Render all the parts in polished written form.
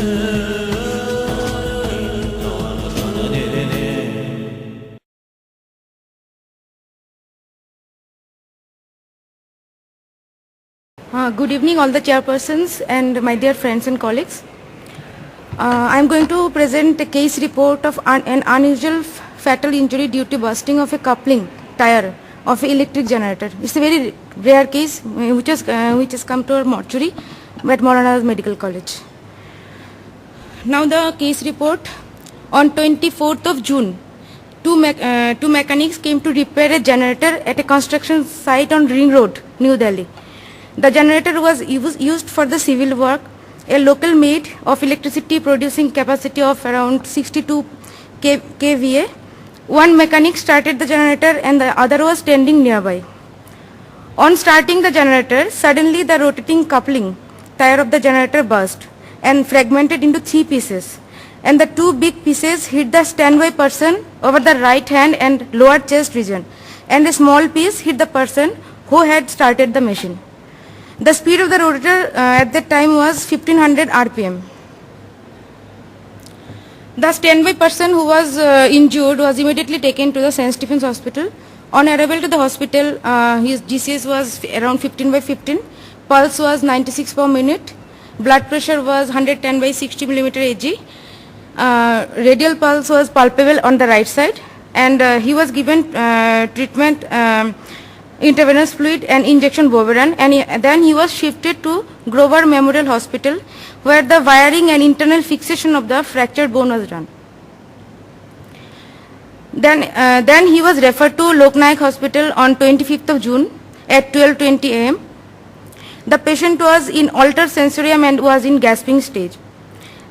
Good evening, all the chairpersons and my dear friends and colleagues. I am going to present a case report of an unusual fatal injury due to bursting of a coupling tire of an electric generator. It's a very rare case which has come to our mortuary at Maulana Medical College. Now the case report. On 24th of June, two mechanics came to repair a generator at a construction site on Ring Road, New Delhi. The generator was used for the civil work. A local made of electricity producing capacity of around 62 kVA. One mechanic started the generator and the other was standing nearby. On starting the generator, suddenly the rotating coupling tire of the generator burst and fragmented into 3 pieces. And the 2 big pieces hit the standby person over the right hand and lower chest region. And a small piece hit the person who had started the machine. The speed of the rotor at that time was 1500 RPM. The standby person who was injured was immediately taken to the St. Stephen's Hospital. On arrival to the hospital, his GCS was around 15/15, pulse was 96 per minute, blood pressure was 110/60 mm Hg, radial pulse was palpable on the right side, and he was given treatment, intravenous fluid and injection Boveran, and then he was shifted to Grover Memorial Hospital, where the wiring and internal fixation of the fractured bone was done. Then he was referred to Lok Nayak Hospital on 25th of June at 12:20 am. The patient was in altered sensorium and was in gasping stage.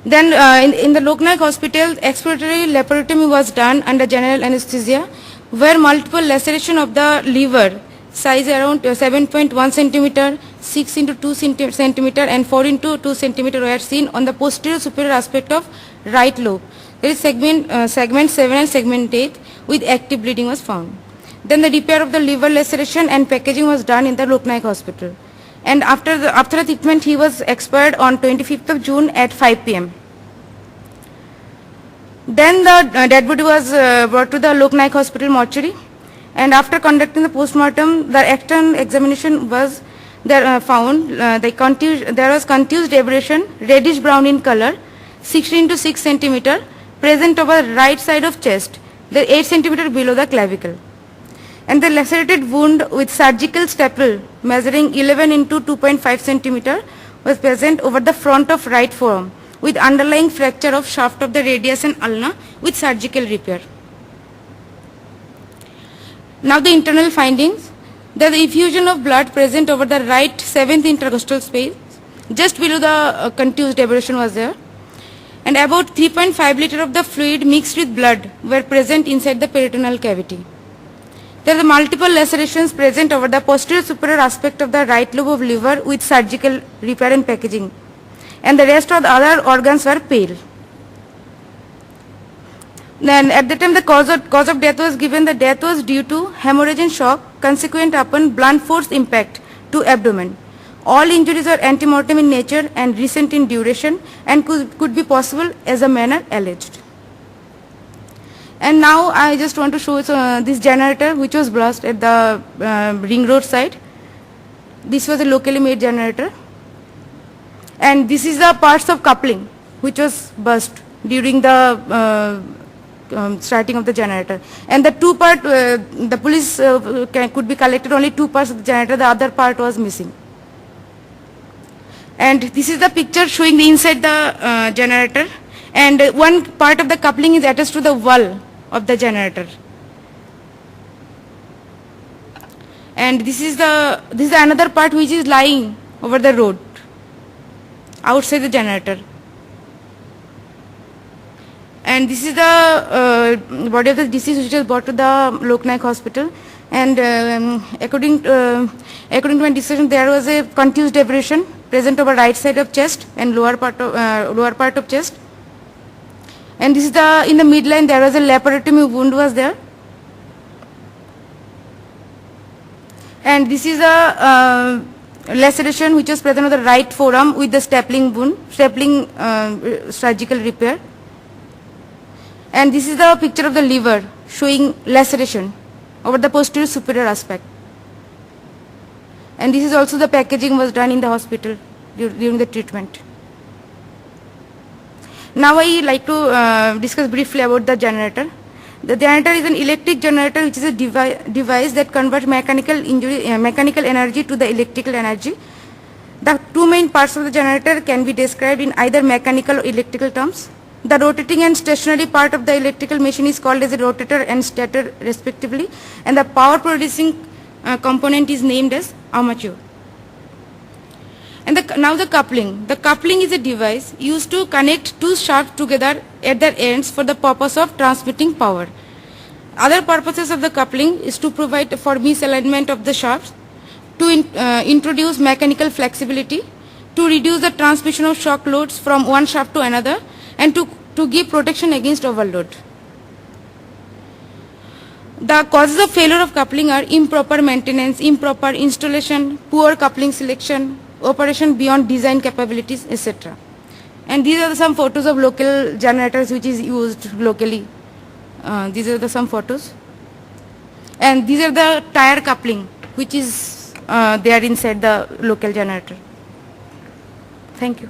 Then in the Lok Nayak Hospital, exploratory laparotomy was done under general anesthesia, where multiple laceration of the liver, size around 7.1 centimeter, 6 into 2 centimeter and 4 into 2 centimeter were seen on the posterior superior aspect of right lobe. There is segment 7 and segment 8 with active bleeding was found. Then the repair of the liver laceration and packaging was done in the Lok Nayak Hospital. And after the treatment, he was expired on 25th of June at 5 p.m. Then the dead body was brought to the Lok Nayak Hospital mortuary, and after conducting the postmortem, the external examination was found. There was contused abrasion, reddish brown in color, 16 to 6 centimeter, present over right side of chest, the 8 centimeter below the clavicle. And the lacerated wound with surgical staple measuring 11 into 2.5 centimeter was present over the front of right forearm with underlying fracture of shaft of the radius and ulna with surgical repair. Now the internal findings. There is effusion of blood present over the right 7th intercostal space. Just below the contused abrasion was there. And about 3.5 liter of the fluid mixed with blood were present inside the peritoneal cavity. There are multiple lacerations present over the posterior superior aspect of the right lobe of liver with surgical repair and packaging. And the rest of the other organs were pale. Then at the time the cause of death was given, the death was due to hemorrhage and shock consequent upon blunt force impact to abdomen. All injuries are antemortem in nature and recent in duration and could be possible as a manner alleged. And now I just want to show this generator which was burst at the Ring Road side. This was a locally made generator. And this is the parts of coupling which was burst during the starting of the generator. And the two part, the police could be collected only 2 parts of the generator, the other part was missing. And this is the picture showing the inside the generator, and one part of the coupling is attached to the wall of the generator. And this is another part which is lying over the road outside the generator. And this is the body of the deceased which was brought to the Lok Nayak Hospital. And according to my discussion, there was a contused abrasion present over right side of chest and lower part of chest. And this is in the midline there was a laparotomy wound was there. And this is laceration which was present on the right forearm with the stapling wound, surgical repair. And this is the picture of the liver showing laceration over the posterior superior aspect. And this is also the packaging was done in the hospital during the treatment. Now I like to discuss briefly about the generator. The generator is an electric generator which is a device that converts mechanical energy to the electrical energy. The two main parts of the generator can be described in either mechanical or electrical terms. The rotating and stationary part of the electrical machine is called as a rotator and stator respectively, and the power producing component is named as armature. And now the coupling. The coupling is a device used to connect two shafts together at their ends for the purpose of transmitting power. Other purposes of the coupling is to provide for misalignment of the shafts, to introduce mechanical flexibility, to reduce the transmission of shock loads from one shaft to another, and to give protection against overload. The causes of failure of coupling are improper maintenance, improper installation, poor coupling selection, operation beyond design capabilities, etc. And these are some photos of local generators which is used locally. These are some photos. And these are the tire coupling which is there inside the local generator. Thank you.